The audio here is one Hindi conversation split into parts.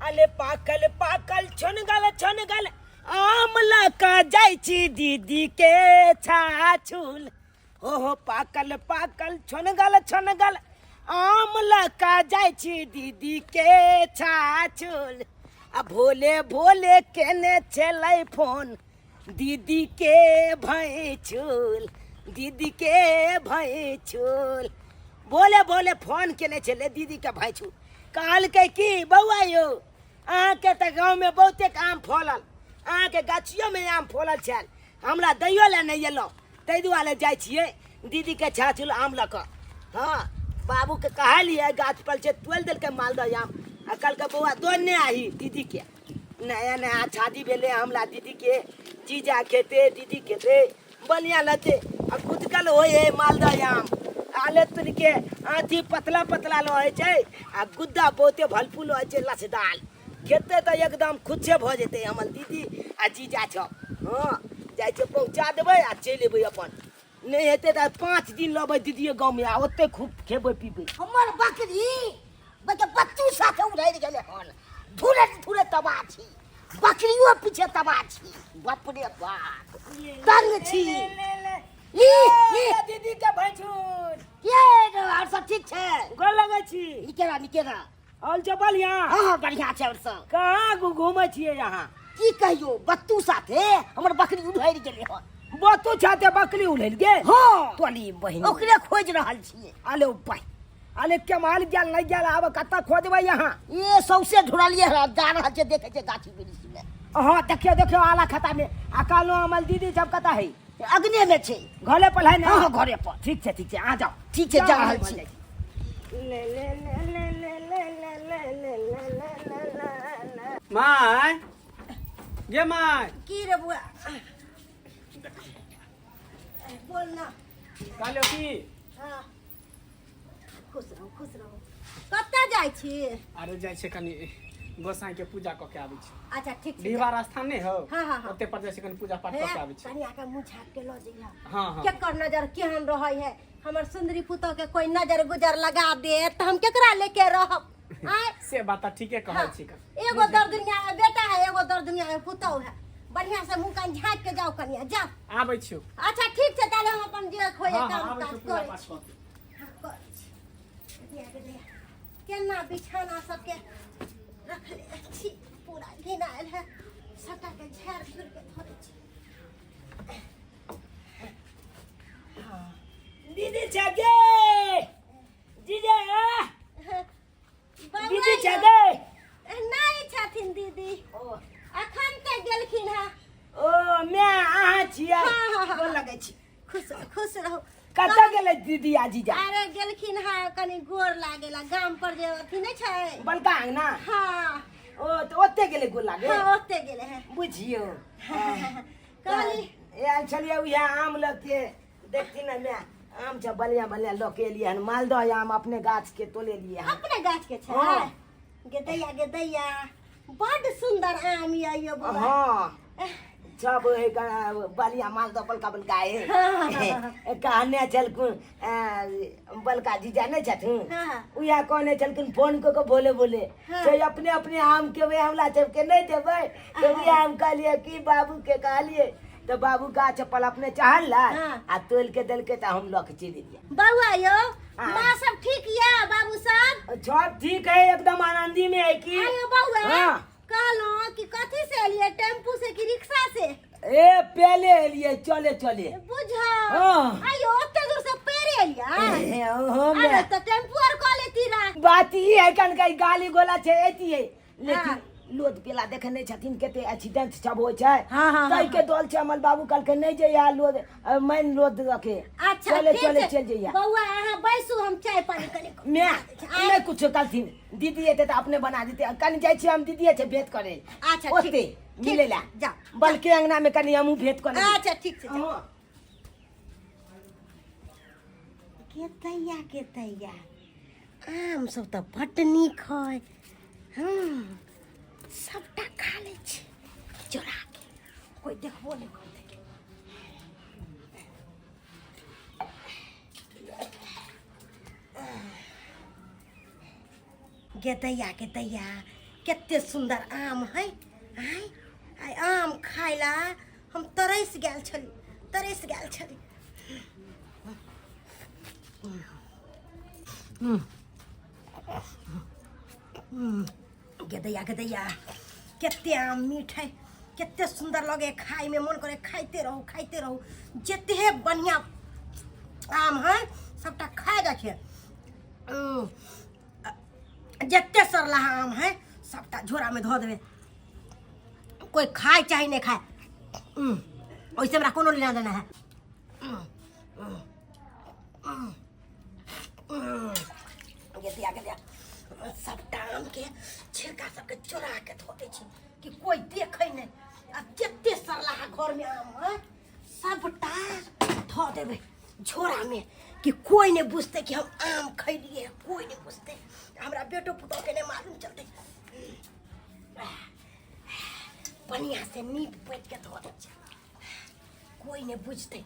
अले पाकल पाकल छन गल आमला का जायची दीदी के छाछुल हो पाकल पाकल छन गल आमला का जायची दीदी के छाछुल आ भोले भोले केने चलै फोन दीदी के भैंचुल दीदी के भैंचुल बोले बोले फोन केने चले दीदी के भैंचुल कहल के की बउआ यो अहाँ के तो गाँव में बहुते आम फलल अहाँ के गाछियों में आम फलल छल हमरा दैयो ले नहीं एलो तै दुआरे जाइ छियै दीदी के छाछुल आम लऽ कऽ हाँ बाबू के कहलिए गाछ पर से तोड़ दिल के मालदह आम आ कल के बउआ दोने आही दीदी के नया नया शादी भेले हमरा दीदी के जीजा खेते दीदी खेते बलिया लते आ कुचकल होए मालदह आम आले तुन के आँधी पतला पतला रहे छै आ गुद्दा बहुते भलफुल रहे छै लसदार खेते तो एकदम खुदसे भ जेते हमर दीदी आ जीजा छ हाँ जाइ छै पहुँचा देबै आ चलि एबै अपन नहीं हेते तो 5 दिन लबै दीदी गाँव में आ ओते खूब खेबै पीबै हमर बकरी बच्चू साथे उड़ि गेले हन धुरे तबाह छी बकरियो पीछे तबाह छी बाप रे बाप तंग छी दीदी के भैंसुर के और सब ठीक छै गोर लगै छी निकेरा और छै बढ़िया हां बढ़िया छै और सब कहाँ घूमै छियै यहाँ की कहियो बत्तू साथे हमर बकरी उड़ि गेले हन बत्तू साथे बकरी उड़ि गेल हां तोली बहिन ओकरे खोज रहल छियै आले भाई अरे कमाल गेल नहीं गेल आब कतऽ खोजबै यहाँ ये सौसे ढुरलिए जा रहल छै देखे छै गाछी वृक्ष में हाँ देखियो आला खाता में आ कालो हमर दीदी सब कतऽ है अग्नि में छै घरे पर है ना हां घरे पर ठीक छै आ जाओ ठीक छै जा रहल छी माय गे माय की रे बुआ बोल ना कहलियो की हाँ खुश रहो कतऽ जाइ छी अरे जाइ छै कनी गोसाई के पूजा क के आबै छी अच्छा ठीक छै बिहार स्थान नहीं हो हाँ। ओते पर जाइ छै कनी पूजा पाठ क के आबै छी कनिया के मुंह झाप के ल जइहा हाँ केकर नजर केहन रहै है हमर सुंदरी पुतौ के कोई नजर गुजर लगा दे त हम केकरा लेके रहब आय से बात ठीके कहै छी एगो दर दुनिया में बेटा है एगो दर दुनिया में पुतौ है बढ़िया से मुंह कान झाँक के जाओ कनिया जाओ आबै छी अच्छा ठीक छै ताले हम अपन जे खोए हाँ काम आबै काज छी पूजा करै पाठ छी क हाँ, करै छी। केना बिछाना सबके रखले छी पूरा घिनायल है सबटा के झाड़ झुर के धरै छी दीदी छगे जीजा दीदी छगे नहीं छथिन दीदी अखन तक गेलखिन है ओ मैं अहाँ छियै हाँ। गोर लगै छी खुश रहो कतऽ गेलै दीदी आ जीजा अरे गेलखिन है कनी गोर लागेला गाम पर जे अथी नहीं छै बड़का अंगना हाँ ओ तो ओते गेलै गोर लागे हाँ ओते गेले है बुझियो कहली आयल छलियै उएह आम लऽ के देखती ना मैं आम छ बलिया बलिया लऽ के एलियै हन मालदह आम अपने गाछ के तोले लिए हन अपने गाछ के छै हाँ। गेदैया बड़ सुंदर आम ये बुआ हाँ सब बलिया मालदह बलका बलका है कहने छलखुन बलका जीजा नहीं छथुन हाँ। उएह कहने छलखिन फोन कऽ के बोले हाँ। तो अपने अपने आम के वे हमला सबके नहीं देबै तो उएह हम कहलिए कि बाबू के कहलिए तो बाबू गाछ पर अपने चढ़ल हाँ। आ तोल के देलके तो हम लऽ के चलि एलियै बउआ यो हाँ। माँ सब ठीक ये बाबू सब सब ठीक है एकदम आनंदी में है कि आयो बउआ हाँ। कहलो कि कथी से एलिए टेम्पू से कि रिक्शा से ए पहले एलियै चले बुझा हाँ। आयो ओते दूर से पैरे एलिए हम अरे तो टेम्पू और कॉल लेती रहा बात ई है कन कई गाली गोला छै एती है हाँ। लेकिन लोद पेला देखने छथिन केते एक्सीडेंट सब होइ छै हाँ। तई के दल छै हमर बाबू कल के नहीं जइया लोद मैन लोद रखे अच्छा चले ठीक है। चल जइया बउआ अहाँ बैसू हम चाय पानी करे मैं नहीं कुछ करथिन दीदी एते तो अपने बना देते कनी जाइ छी हम दीदी से भेंट करे अच्छा, ओते ठीक। मिले ला जा। बल्कि अंगना में कनी हमू भेंट करे अच्छा ठीक छै हाँ। केतैया आम सब तो बड्ड नीक है हाँ सबटा खा ले छी चोरा के कोई देखबो नहीं करते गेतैया कितने सुंदर आम है। आय आम खाइला हम तरस गेल छली। गदैया कितने आम मीठ है, कितने सुंदर लगे खाई में, मन करे खाइते रहू। जितने बढ़िया आम है सबटा खाएगा छे। जितने सरला आम है सबटा झोरा में धो देवे, कोई खाए चाहे नहीं खाए, वैसे हमरा कोनो लेना देना है। गदिया सबटा आम के छिलका सबके चोरा के धो दे छी कि कोई देखे नहीं। आ जितने सरला घर में आम है सबटा धो देवे झोरा में कि कोई नहीं बुझते कि हम आम खैलिए, कोई नहीं बुझते। हमरा बेटो पुतो के नहीं मालूम चलते। बढ़िया से नीप पोत के धो दे, कोई नहीं बुझते।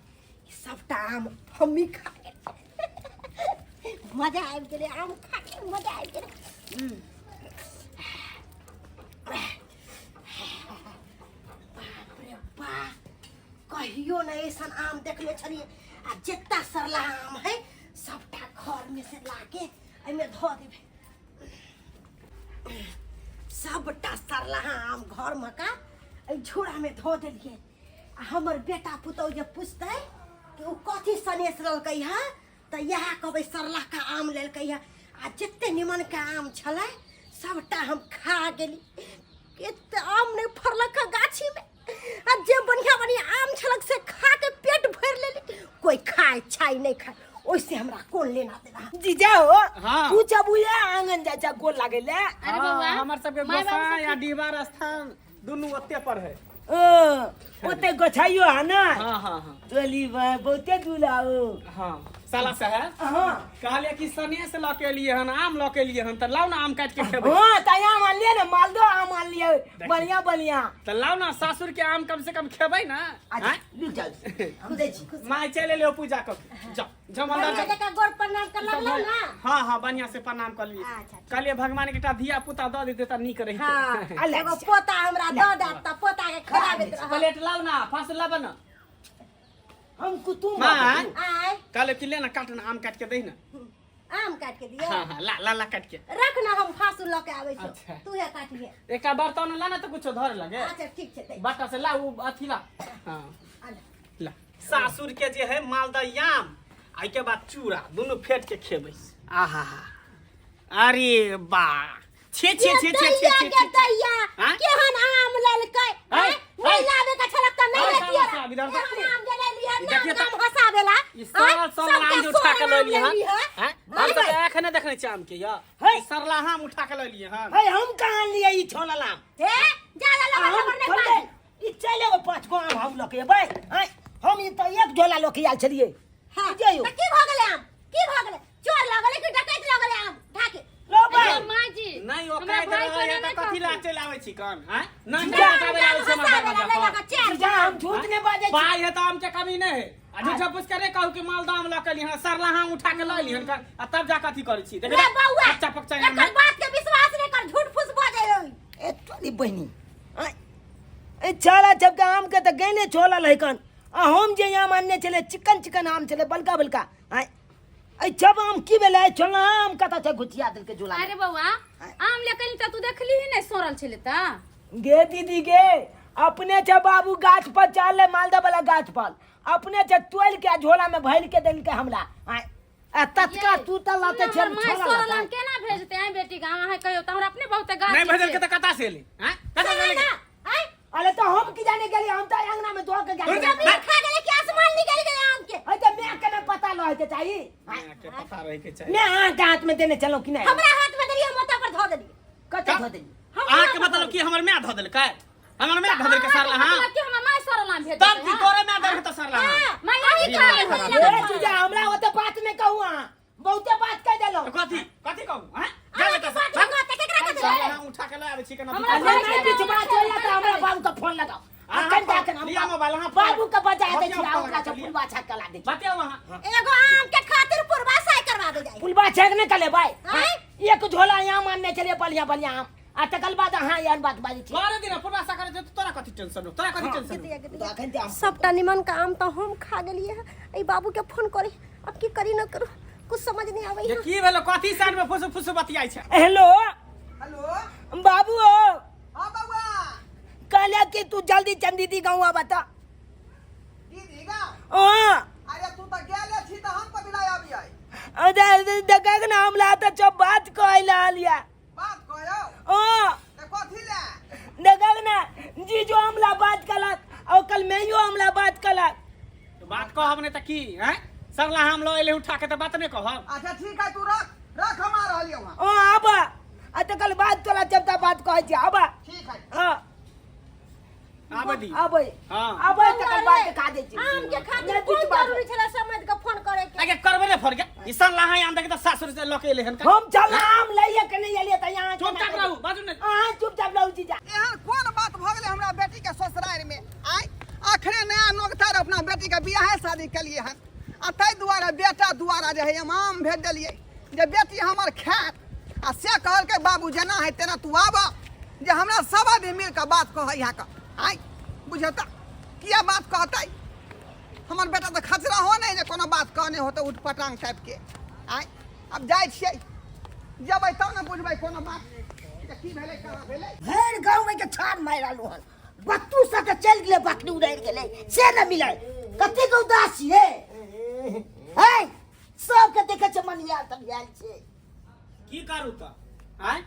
सबटा आम हमी खा के मजा आबि गेलै, आम खा के मजा आबि गेलै। बाप रे बाप, कहियो नहीं ऐसा आम देखले छलिए। आ जितना सरला आम है सबटा घर में से लाके एमे धो देबे। सबटा सरला आम घर में का झोरा में धो देलिए। हमर बेटा पुतौ जे पूछते कि उ कथी सनेस ललकै है तो यह कहबै सरला का आम लेलकै है। आ जितने निमन के आम छलै सबटा हम खा गेली। एते आम नहीं फरलक गाछी में, आ जे बढ़िया आम छलक से खा के पेट भर लेली। कोई खाए छाई नहीं खाए, ओइसे हमरा कौन लेना देना। जीजा हो हाँ। तू चबुया आंगन जा गोल लागे ले। अरे बउआ, हमर सबके गोसा या दीवार स्थान दोनों ओते पर है। ओते गोछाइयो है ना। हाँ चली भाई बहुते दूल्हा हो। हाँ साला साहब हाँ कहले कि सनेस ल के लिए हन, आम ल के लिए हन, त लाओ ना आम काट के खेबै। हाँ तो आम आन लिए ना, मालदह आम आन लिए बढ़िया। त लाओ ना, सासुर के आम कम से कम खेबै ना। अच्छा रुक जाओ, हम दे छी। माय चले ले पूजा कर जाओ अंदर जाओ। का गोर प्रणाम कर लगलो ना। हाँ बढ़िया से प्रणाम कर लिए। अच्छा, ठीक। कहलिए भगवान के टा धिया पुता द देते त नीक रहिते। हाँ एगो पोता हमरा दो दे त पोता के खिलाबे रह। प्लेट लाओ ना, फांस लाब ना। हम कुतुम मां आय कहले कि ले ना, काट ना, आम काट के दे ना। आम काट के दिए। हाँ ला काट के रख ना, हम फासु ल के आबै छी। अच्छा। तू हे काटिए। एक बर्तन ला ना तो कुछ धर लगे। अच्छा ठीक छै दे। बाटा से ला, वो अथी ला। हाँ आले। ला सासुर के जे है मालदह आम, आई के बाद चूड़ा दोनों फेट के खेबै। आहा अरे वाह, छे दैया हाँ? केहन आम ललकै। हैं? नहीं लाबे का छलक त नहीं हैं? लेतिए। साला, इधर से। केहन आम जे ले लिए देखिए नाम हसाबेला। ई सरला आम जो उठा के ले लिए हन। हैं? हम तो हैं? एखने देखने छी आम के या। है। ई सरला आम उठा के ले लिए हन। है हम कहां लिए ई छोला लाम। हे जाला लगा हम हमर खोले नहीं ई चले वो पांच को आम हम लके भाई। हैं हम ई तो एक झोला लके आल छलिए। हां जइयो त की भ गेलै आम, की भ गेलै? चोर लगले कि डकैत लगले आम ढाके। लो भाई अरे माँ जी, नहीं ओ हमरा काहे भाई दे को रहे नहीं त कथी ला कहते। चल आवे छी कन। हैं ना जा, बतावे आवे छै मजा। जीजा हम झूठ ने बाजे छी। पाई है तो आम के कमी नहीं है। आ झूठा पूछ करे कहू कि मालदह आम ला के लिए सरला आम उठा के ले लिहन आ तब जा कथी करे छी। रे बौआ, कच्चा पक्का आम एकर बात के विश्वास नहीं कर, झूठ फूस बाजे रही। ए तोरी बहनी ए छाला जब आम के त गने छोला लहकन। आ हम जे आम आनने चले चिकन आम चले बलका। आई जब आम की बेले छोला आम कता छ गुचिया दिल के झोला। अरे बउआ, आम लेकन त तू देखली ही नहीं सोरल छले त। गे दीदी गे, अपने छ बाबू गाछ पर चाले मालदा वाला गाछ पर, अपने छ तोल के झोला में भैल के दिल के हमला। आ तत्का तू त लाते छ माय छोला सोरल लाता। आम केना भेजते हैं बेटी गांव है कहियो त हमरा अपने बहुत गाछ नहीं भजल के त कता से ले। हैं कता से ले? आई अरे तो हम की जाने गेली, हम त अंगना में धो के धो गेली। के- जब खा गेले कि आसमान निकल गए आम के। है त मैं के न पता लहे के चाहिए। के पता रहे के चाहिए। मैं हाथ में देने चलो कि नहीं। हमरा हाथ में दरिया मोटा पर धो देली। कते धो देली। आ के मतलब कि हमर में धो देल का? हमर में धो देल के सरला हां। कि हम माय सोरल आम भेज तब की तोरे में दे त सरला हां। माय यही कहा ए तुझे हमरा ओते बात नहीं कहू। बहुते बात कह देलो। कथी कहू? हैं आवे के बात होगा त केकरा के सरला दे। हां उठा के ले आवे छी केना। हमरा अरे नहीं पीछे बात चल त हमरा बाबू का फोन लगाओ। अकन जाके हम लिया मोबाइल हां। बाबू का बजा दे छी, ओकरा से फुलबा छक कला दे छी। बताओ वहां। एगो आम के खातिर पुरवा साई करवा दे जाई। फुलबा छक ने कले भाई। हैं? एक झोला आम आनने चले बढ़िया आम। आ तकल बाद हाँ यार बात बाजी छी बारे दिन पूरा सा करे तो तोरा कथी टेंशन हो तोरा कथी टेंशन गिद्दिया, हो गिद्दिया। तो अखन ते हम सबटा निमन का आम तो हम खा गेलिए हैं। ई बाबू के फोन करी, अब की करी न करू, कुछ समझ नहीं आवे ये है। की भेलो कथी साइड में फुस फुस बतियाई छै हेलो हेलो बाबू हो हाँ बउआ कहले कि तू जल्दी चंद दीदी गाँव बता दीदी गाँव हाँ अरे तू तो गेले छी तो हम कभी ना आबी आई देखा ना हम ला तो सब बात कहला लिया बात कहो हाँ ते कथी ले देखा ना जी जो हमला बात कलक और कल मैं यो हमला बात कलक तो बात कह हमने त की हैं सरला हम लो एले उठा के त बात नहीं कहब अच्छा ठीक है तू रख हम आ रहलिए वहां हाँ आबा आ तो कल बात कला जब तक बात कहे छी आबा ठीक है हाँ आबे दी आबे हाँ आबे तो कल बात दिखा दे छी आम के खातिर नहीं, कोन बीच बात जरूरी छला समझ के फोन करे के। आगे करबे ने फर गया ई सरला हां आम देख त सासुर से लोके एले हन का हम चल आम लइए के नहीं एलिए त यहाँ चुपचाप रहू बाजू ने हाँ चुपचाप रहू जीजा एहन कोन बात भ गेले हमरा बेटी के ससुराल में आई आखरे नया नोकतार अपना बेटी के बियाह शादी केलिए हन आ तै दुआरे बेटा दुआरा जे है हम आम भेज देलिए जे बेटी हमर खात आ से कहल के बाबू जेना है तेना तू आबा जे हमरा सब आदमी मिल के बात कह यहाँ का आई बुझता किया बात कहतै हमर बेटा तो खचरा हो नहीं जे कोनो बात कहने हो तो उठ पटांग टाइप के आई अब जाय छियै जबै तब न बुझबै कोनो बात जे की भेलै कहाँ भेलै भर गांव में के छान मार आलू हन बत्तू सा के चल गेले बकरी उड़ार गेले से न मिले कते के उदासी है है सब के देखे छ मन यार तब यार छे की करू त हैं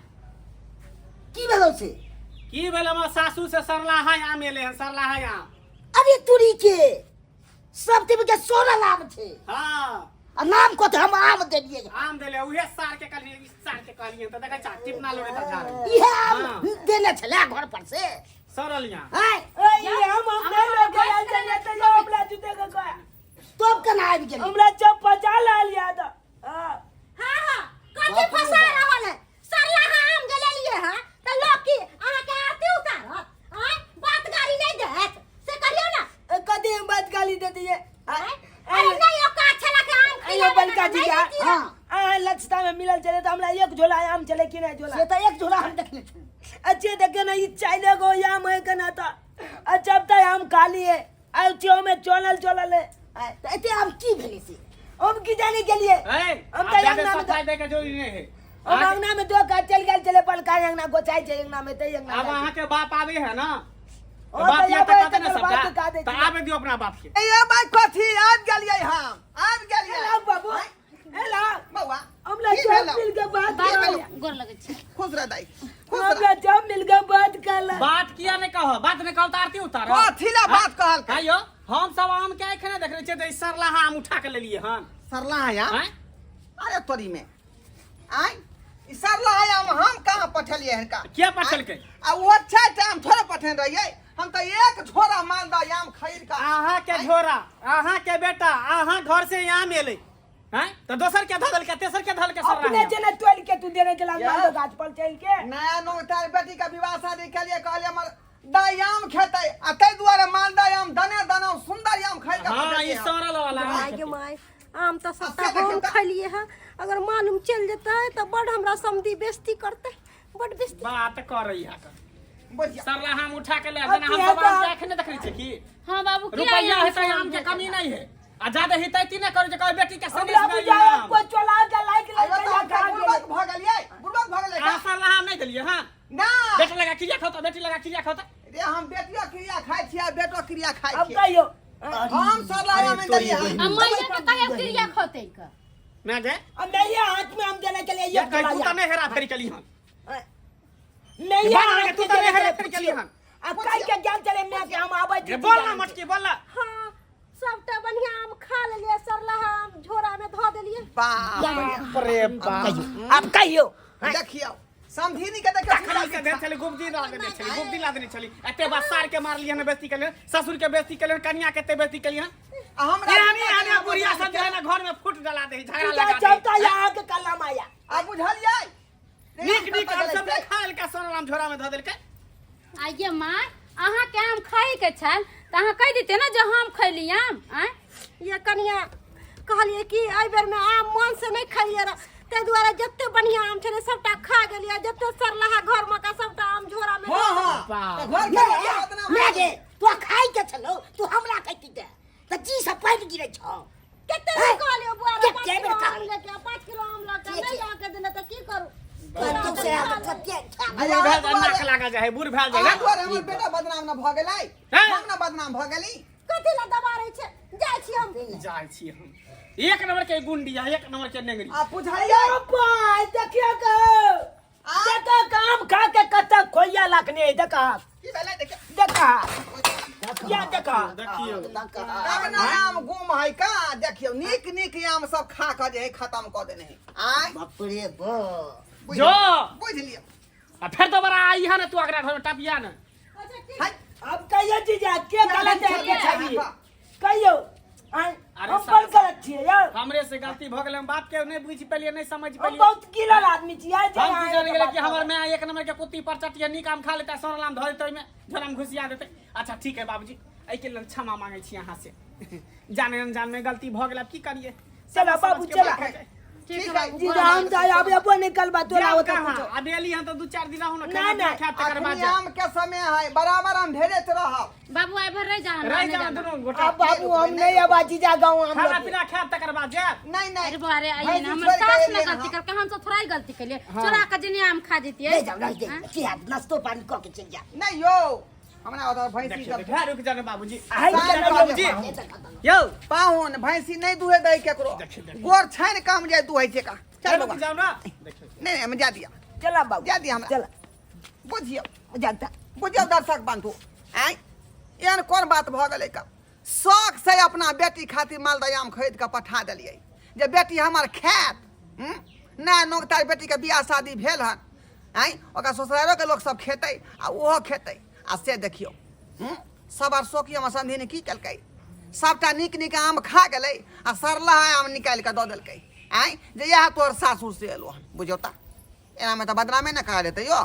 की भेलो से की भेल हमर सासू से सरला हां आम एले हन सरला हां आम अरे तुरी के सब ते के 16 नाम थे हां आ नाम को तो हम आम दे दिए आम देले उहे सार के कहलिए इस सार के कहलिए त देखै छ टिपना लोड़े त जा ये आम हाँ। देले छले घर पर से सरल यहाँ है ये हम नहीं लोग आल जने तो जो हमला जुते के गया तब कना आबि गेल हमरा जब पचा ला लिया था हां हां हां कथि फसा रहल है सरला आम गेले लिए हां त लोग की अहाँ के आरती उतारत हां बात गाड़ी नहीं देत से करियो ना कदे बात गाली दे दिए अरे नहीं ओका छला के आम अयो बलका जी हां आ लक्षता में मिलल चले तो हमरा एक झोला आम चले कि नहीं झोला ये तो एक झोला हम देखले छी। अच्छे देखे ना ये चाइले गो आम है कना था अच्छा अब तक हम खा लिए आ चो में चोलल है त एते आम की भेले से हम की जाने के लिए ए हम अब तो जाके अंगना में सफाई दे के जोड़ी नहीं है हम अंगना में दो का चल गए चले पलका अंगना गोचाई छे अंगना में ते अंगना अब अहाँ के बाप आवे है ना तो ओ, बाप तो ये आबे तक तकर ना बात सबका दिखा दे तो छी। आवे दियो अपना बाप के ए भाई कथी आबि गेलियै हम आबि गेलियै हेलो बाबू हेलो बौआ हम ला की सब भेलौ? मिल के बात की कर भेलौ? गोर लगे छी खुश रह दाई खुश हम रह ला सब मिल के बात कर ला बात किया नहीं कहो बात नहीं कहो तो आरती उतार कथी ला बात कहल कहियो हम सब आम के एखने देख रहे छे सरला आम उठा के ले लिए हन सरला आया हैं अरे तोरी में आई ई सरला आया हम कहाँ पठलिए हन का क्या पठलकै? आ वो अच्छा टाइम थोड़ा पठन रहिए हम तो एक झोरा मालदा आम खरीद का आहा के झोरा आहा के बेटा आहा घर से आम एले हैं तो दोसर के धल के तेसर के धल के सरला अपने चले तोड़ के तू देने के या। मालदो गाछ पर चल के नया नो तार बेटी का विवाह शादी के लिए कहलिए हमर दाई आम खेतै आ तै दुआरे मालदा आम दने दने सुंदर आम खाइ का हां ई सरल वाला माय के माय आम तो सबटा हम खलिए हैं अगर मालूम चल जेता है तो बड़ हमरा समधी बेइज्जती करते बड़ बेइज्जती बात कर रही है बुझिया सरला हम उठा के ले जना हम सब आम के एखने देख रहे छे की हाँ बाबू रुपया है तो आम के कमी नहीं है आ ज्यादा हितै ती न कर जे कह बेटी के सनेस हमरा नहीं बुझाए आम कोई चला के लाइक आयो तो लगा हम बुड़बक भ गेलिए बुड़बक भ गेलै आ सरला आम नहीं देलिए हां ना बेटी लगा क्रिया खाता बेटी लगा क्रिया खाता रे हम बेटियो क्रिया खाइ छियै बेटो क्रिया खाइ अब छियै कहियो हम सरला आम में देलिए हम मैया के कहे क्रिया खोते का मैं दे अब मेरे हाथ में हम देने के लिए ये ये कहीं तू चला तो नहीं हेरा फेरी कली हन नहीं बात हाथ में तू में तो नहीं देने हेरा के फेरी लिए कली हन अब कई के ज्ञान चले मैं कि हम आवे ये बोल ना मटकी बोल ना हां सबटा बढ़िया आम खा लेलिए सरला आम झोरा में धो देलिए बाप रे बाप अब कहियो देखियो समझीनी के देखियो खाली के देन चली गुप्ती ला देने चली गुप्ती ला देने चली एते बात सार के मार लिया ने बेइज्जती कर ससुर के बेइज्जती कर कन्या के ते बेइज्जती कर हमरा यानी आने बुढ़िया सब जो है ना घर में फुट डाला दे झगड़ा लगा चलता दे यहाँ के कलम आया आ बुझलियै नीक नीक हम सब खाल के सोनराम झोरा में ध देल के आइए माय अहाँ के आम खाई के छल त अहाँ कह देते ना जो हम खैली आम आय ये कनिया कहलिए कि आई बेर में आम मन से नहीं खाइए ते दुआरे जत्ते बढ़िया आम छले सबटा खा गेलिए जत्ते सरलाहा घर में का सबटा आम झोरा में हाँ हाँ वाह। तो घर के बेटा बदनाम ले गे तू खाई के छलो तू हमरा कहती दे त जी सब पड़ गिरे छ केते हैं? कहलियो बुआरा केते 5 बेर किलो खा? आम लेके 5 किलो आम लेके के- नहीं आके देले त की करू तू से आ सत्य बुढ़ भेल जाए नाक लगा जाए बुढ़ भेल जाए आ दुआरे हमर बेटा बदनाम न भ गेलै हैं? हम न बदनाम भ गेली कथि ला दबा रही छे जाय छी हम जाय छी हम एक नंबर के गुंडिया एक नंबर के नेंगरी आ बुझाइए पाय देखियो ग देखा काम खा के कत खोया लखने देखा की भेलै देखे देखा या देखा देखियो तब न आम गुम है का देखियो नीक नीक आम सब खा के जे है खत्म क देने है आय बाप रे बा बुझ- जो बुझ लियो आ फिर दोबारा आई है ना तू अगला घर में टपिया ना अच्छा ठीक है अब कहियो जीजा के गलत है के छवि कहियो अरे हम साहब, पर गलत छिए यार हमरे से गलती भ गेलै हम बात के नहीं बुझ पेलिए नहीं समझ हम पेलिए बहुत गिरल आदमी छिए हम की जान गेलै कि हमर में एक नंबर के कुत्ती पर चटिया नी काम खा लेता सोनलाम धर देते में झोराम घुसिया देते अच्छा ठीक है बाबूजी एहि के लेल क्षमा मांगे छी अहाँ से जाने अनजान में गलती भ गेल अब की करिए चला बाबू चला ठीक है जीजा हम जाय अब अपन निकल बा तोरा अब होता कहाँ कुछो अब एली हम तो 2-4 दिन रहू ना नहीं, खाना नहीं, खा तकर बाद अखनी आम के समय है बराबर हम भेजत रहब बाबू आई भर रह जा हम रह नहीं जा जाना। दोनों गोटा अब बाबू हम नहीं अब जीजा गांव हम खाना लोग पीना खा तकर बाद जा नहीं अरे नहीं बुआरे आइए भाई, ना दूसरे हमर सास के ना लिए गलती ना। करके हम तो थोड़ा ही गलती के लिए चोरा के जने आम खा देती ले जाओ रह दे हाँ? की हाथ नाश्तो पानी क के चल जा नहीं यो हमरा उधर भैंसी देखियो सब देखियो रुक जाने बाबूजी आई साइड के में बाबूजी बाबूजी यो पाहुन भैंसी नहीं दुहे दे केकरो देखियो, देखियो। गोर छान काम जाय दुहे छै का चल रुक बाबा जाओ ना देखियो नहीं हम जा दिया चला बाबू जा दिया हमरा चला बुझियो जाता बुझियो दर्शक बंधु आय एहन कोन बात भ गेलै का शौक से अपना बेटी खातिर मालदह आम खरीद के पठा देलियै जे बेटी हमर खायत ना नोकतार बेटी के बियाह शादी भेल हन आय ओकरा ससुरालो के लोग सब खेतै आ ओहो खेतै आ से देखियो सब आर शौकी हमर संधी ने की केलकै सबटा नीक नीक आम खा गेलै आ सरला आम निकालि के दऽ देलकै आय जे इएह तोहर सासुर से एलो हन बुझियो ता एना में तऽ बदनामे न करा देतै यो